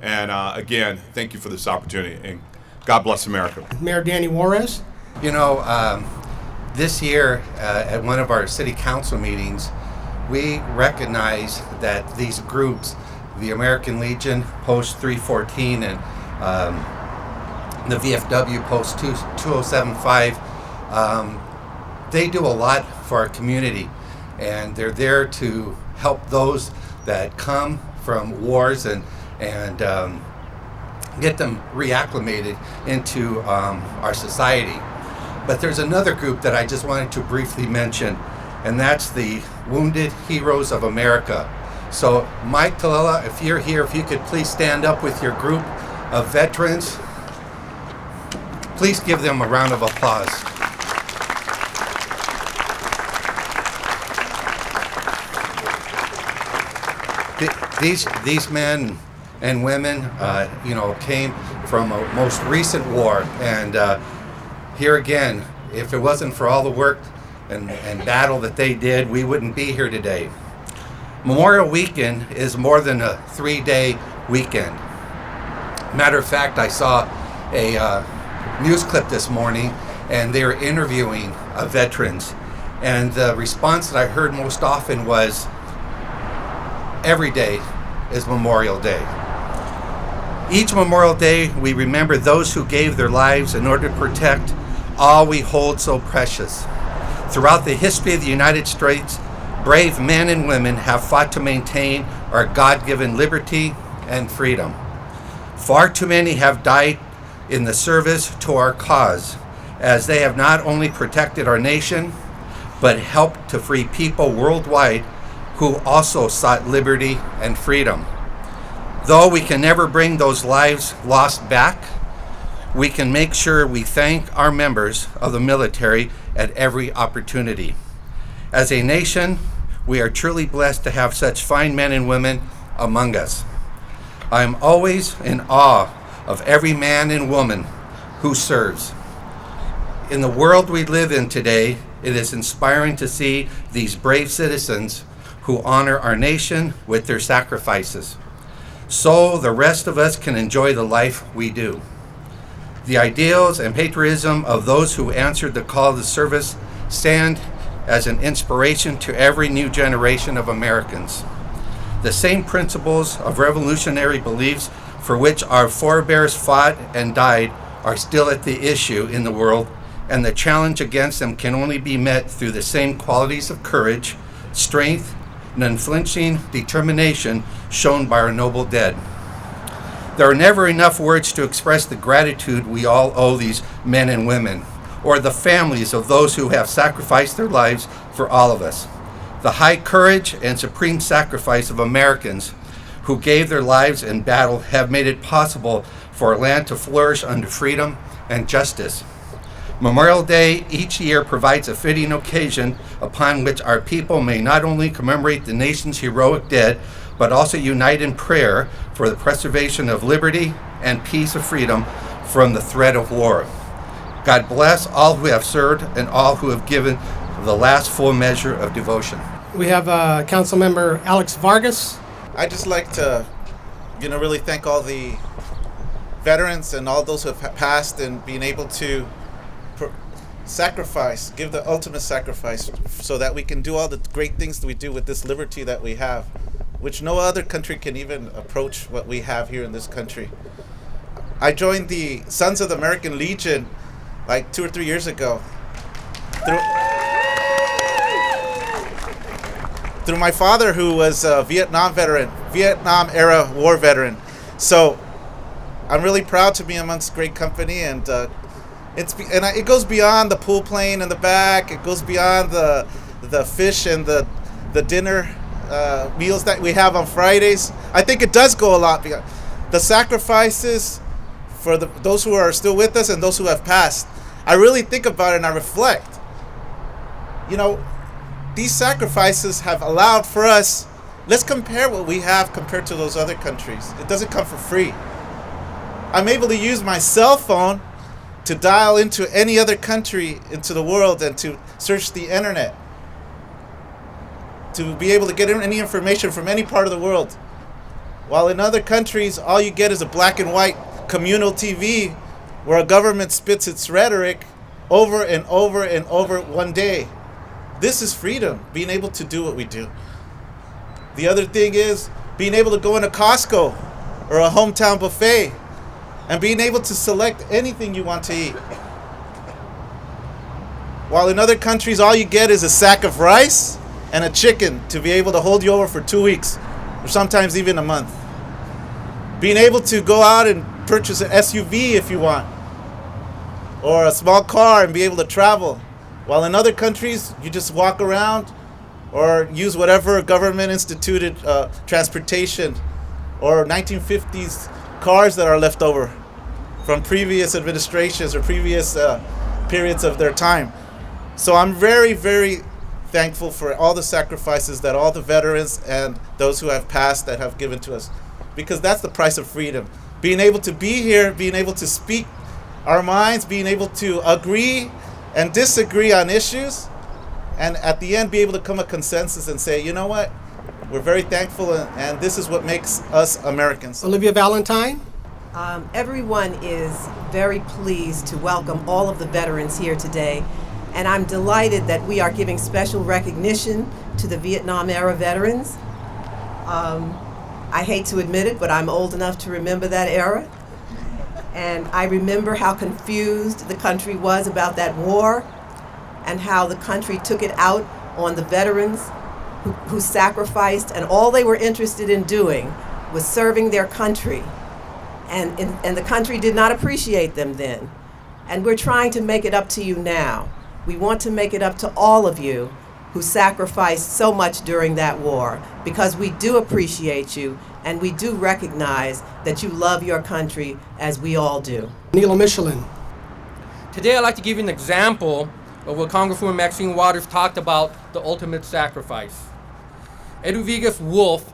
And again, thank you for this opportunity, and God bless America. Mayor Danny Juarez. You know, this year at one of our city council meetings, we recognize that these groups, the American Legion, Post 314, and the VFW, Post 2075, they do a lot for our community, and they're there to help those that come from wars and get them reacclimated into our society. But there's another group that I just wanted to briefly mention, and that's the Wounded Heroes of America. So Mike Talala, if you're here, if you could please stand up with your group of veterans. Please give them a round of applause. These men and women, came from a most recent war, and here again, if it wasn't for all the work and battle that they did, we wouldn't be here today. Memorial Weekend is more than a 3-day weekend. Matter of fact, I saw a news clip this morning, and they were interviewing veterans, and the response that I heard most often was, every day is Memorial Day. Each Memorial Day, we remember those who gave their lives in order to protect all we hold so precious. Throughout the history of the United States, brave men and women have fought to maintain our God-given liberty and freedom. Far too many have died in the service to our cause, as they have not only protected our nation, but helped to free people worldwide who also sought liberty and freedom. Though we can never bring those lives lost back, we can make sure we thank our members of the military at every opportunity. As a nation, we are truly blessed to have such fine men and women among us. I am always in awe of every man and woman who serves. In the world we live in today, it is inspiring to see these brave citizens who honor our nation with their sacrifices, so the rest of us can enjoy the life we do. The ideals and patriotism of those who answered the call to service stand as an inspiration to every new generation of Americans. The same principles of revolutionary beliefs for which our forebears fought and died are still at the issue in the world, and the challenge against them can only be met through the same qualities of courage, strength, and unflinching determination shown by our noble dead. There are never enough words to express the gratitude we all owe these men and women, or the families of those who have sacrificed their lives for all of us. The high courage and supreme sacrifice of Americans who gave their lives in battle have made it possible for our land to flourish under freedom and justice. Memorial Day each year provides a fitting occasion upon which our people may not only commemorate the nation's heroic dead, but also unite in prayer for the preservation of liberty and peace of freedom from the threat of war. God bless all who have served and all who have given the last full measure of devotion. We have Council Member Alex Vargas. I'd just like to, really thank all the veterans and all those who have passed and being able to sacrifice, give the ultimate sacrifice so that we can do all the great things that we do with this liberty that we have, which no other country can even approach what we have here in this country. I joined the Sons of the American Legion like 2 or 3 years ago through my father, who was a Vietnam era war veteran. So I'm really proud to be amongst great company, and it goes beyond the pool plane in the back. It goes beyond the fish and the dinner meals that we have on Fridays. I think it does go a lot beyond the sacrifices for those who are still with us and those who have passed. I really think about it and I reflect. These sacrifices have allowed for us. Let's compare what we have compared to those other countries. It doesn't come for free. I'm able to use my cell phone to dial into any other country into the world and to search the internet, to be able to get any information from any part of the world. While in other countries, all you get is a black and white communal TV where a government spits its rhetoric over and over and over one day. This is freedom, being able to do what we do. The other thing is being able to go into Costco or a hometown buffet and being able to select anything you want to eat. While in other countries, all you get is a sack of rice and a chicken to be able to hold you over for 2 weeks or sometimes even a month. Being able to go out and purchase an SUV if you want, or a small car and be able to travel. While in other countries, you just walk around or use whatever government instituted transportation or 1950s cars that are left over from previous administrations or previous periods of their time. So I'm very, very thankful for all the sacrifices that all the veterans and those who have passed that have given to us, because that's the price of freedom. Being able to be here, being able to speak our minds, being able to agree and disagree on issues, and at the end be able to come to a consensus and say, you know what, we're very thankful, and this is what makes us Americans. Olivia Valentine. Everyone is very pleased to welcome all of the veterans here today, and I'm delighted that we are giving special recognition to the Vietnam era veterans. I hate to admit it, but I'm old enough to remember that era. And I remember how confused the country was about that war and how the country took it out on the veterans who sacrificed, and all they were interested in doing was serving their country. And the country did not appreciate them then. And we're trying to make it up to you now. We want to make it up to all of you who sacrificed so much during that war, because we do appreciate you and we do recognize that you love your country as we all do. Neela Michelin. Today I'd like to give you an example of what Congresswoman Maxine Waters talked about, the ultimate sacrifice. Eduviges Wolf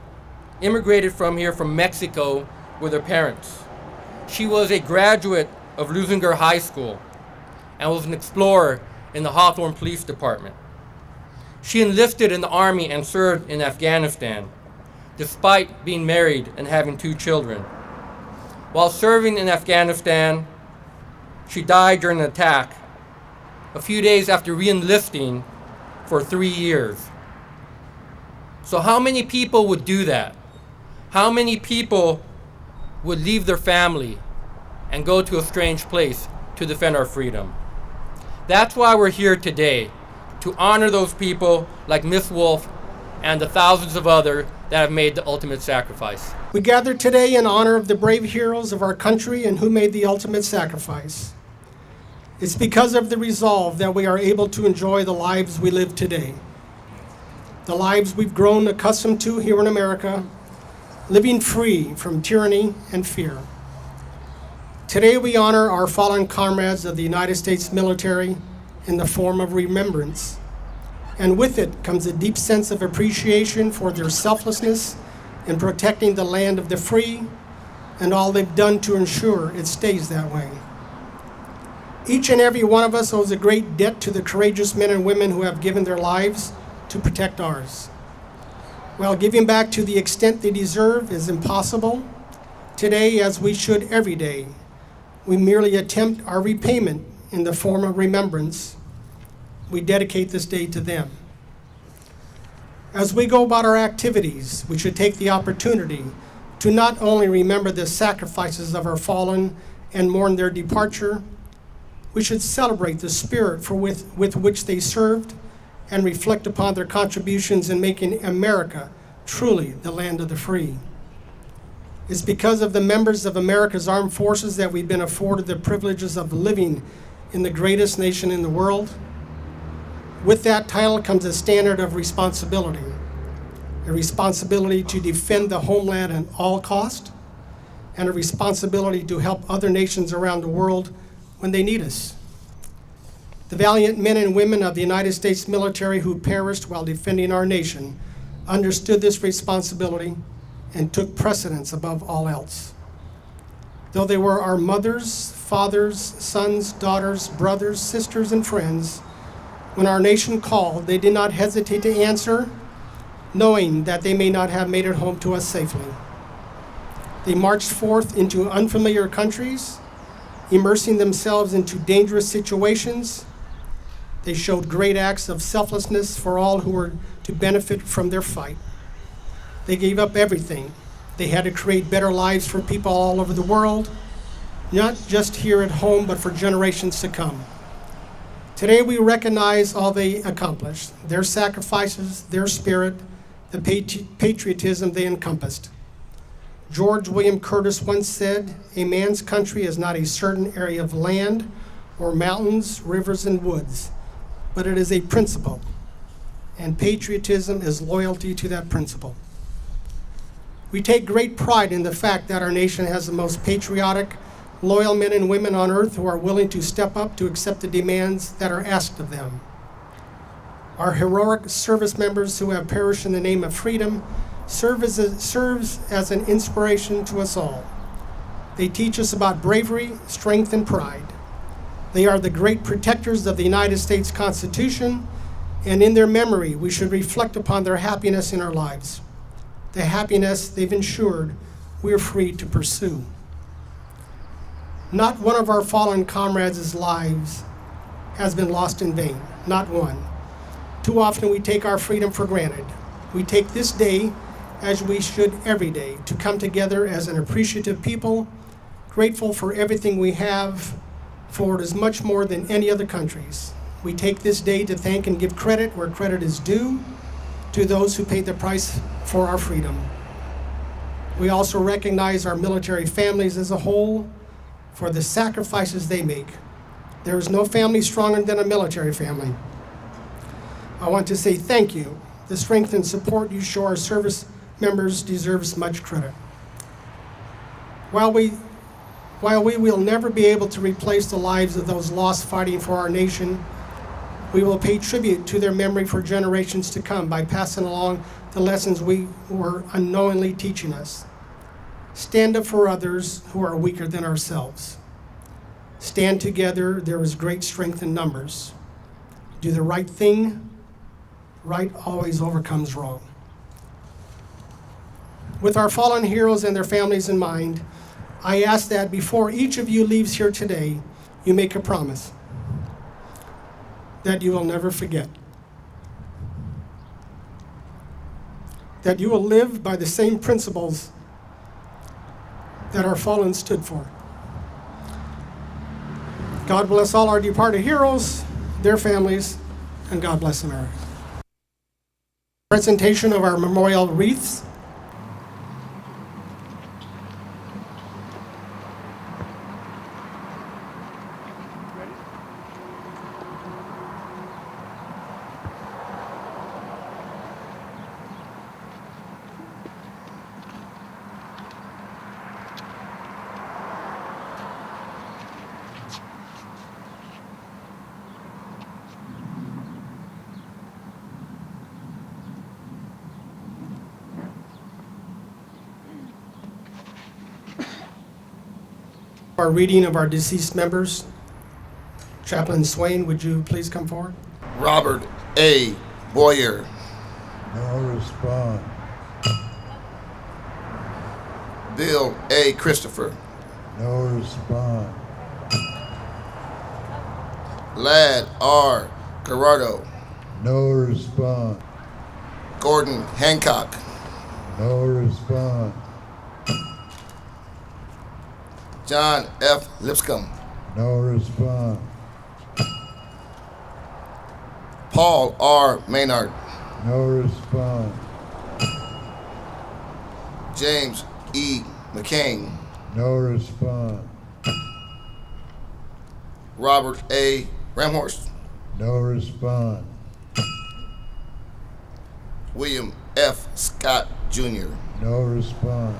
immigrated from here from Mexico with her parents. She was a graduate of Lusinger High School and was an explorer in the Hawthorne Police Department. She enlisted in the Army and served in Afghanistan, despite being married and having 2 children. While serving in Afghanistan, she died during an attack a few days after re-enlisting for 3 years. So how many people would do that? How many people would leave their family and go to a strange place to defend our freedom? That's why we're here today, to honor those people like Miss Wolf and the thousands of others that have made the ultimate sacrifice. We gather today in honor of the brave heroes of our country and who made the ultimate sacrifice. It's because of the resolve that we are able to enjoy the lives we live today. The lives we've grown accustomed to here in America, living free from tyranny and fear. Today we honor our fallen comrades of the United States military in the form of remembrance. And with it comes a deep sense of appreciation for their selflessness in protecting the land of the free and all they've done to ensure it stays that way. Each and every one of us owes a great debt to the courageous men and women who have given their lives to protect ours. While giving back to the extent they deserve is impossible, today, as we should every day, we merely attempt our repayment in the form of remembrance. We dedicate this day to them. As we go about our activities, we should take the opportunity to not only remember the sacrifices of our fallen and mourn their departure, we should celebrate the spirit with which they served and reflect upon their contributions in making America truly the land of the free. It's because of the members of America's armed forces that we've been afforded the privileges of living in the greatest nation in the world. With that title comes a standard of responsibility, a responsibility to defend the homeland at all cost, and a responsibility to help other nations around the world when they need us. The valiant men and women of the United States military who perished while defending our nation understood this responsibility and took precedence above all else. Though they were our mothers, fathers, sons, daughters, brothers, sisters, and friends, when our nation called, they did not hesitate to answer, knowing that they may not have made it home to us safely. They marched forth into unfamiliar countries, immersing themselves into dangerous situations. They showed great acts of selflessness for all who were to benefit from their fight. They gave up everything. They had to create better lives for people all over the world, not just here at home, but for generations to come. Today we recognize all they accomplished, their sacrifices, their spirit, the patriotism they encompassed. George William Curtis once said, "A man's country is not a certain area of land or mountains, rivers, and woods, but it is a principle, and patriotism is loyalty to that principle." We take great pride in the fact that our nation has the most patriotic, loyal men and women on earth who are willing to step up to accept the demands that are asked of them. Our heroic service members who have perished in the name of freedom serves as an inspiration to us all. They teach us about bravery, strength, and pride. They are the great protectors of the United States Constitution, and in their memory, we should reflect upon their happiness in our lives, the happiness they've ensured we are free to pursue. Not one of our fallen comrades' lives has been lost in vain, not one. Too often we take our freedom for granted. We take this day, as we should every day, to come together as an appreciative people, grateful for everything we have, for it is much more than any other country's. We take this day to thank and give credit where credit is due to those who paid the price for our freedom. We also recognize our military families as a whole for the sacrifices they make. There is no family stronger than a military family. I want to say thank you. The strength and support you show our service members deserves much credit. While we will never be able to replace the lives of those lost fighting for our nation, we will pay tribute to their memory for generations to come by passing along the lessons we were unknowingly teaching us. Stand up for others who are weaker than ourselves. Stand together, there is great strength in numbers. Do the right thing. Right always overcomes wrong. With our fallen heroes and their families in mind, I ask that before each of you leaves here today, you make a promise that you will never forget. That you will live by the same principles that our fallen stood for. God bless all our departed heroes, their families, and God bless America. Presentation of our memorial wreaths. Our reading of our deceased members. Chaplain Swain, would you please come forward? Robert A. Boyer. No response. Bill A. Christopher. No response. Ladd R. Gerardo. No response. Gordon Hancock. No response. John F. Lipscomb. No response. Paul R. Maynard. No response. James E. McCain. No response. Robert A. Ramhorst. No response. William F. Scott Jr. No response.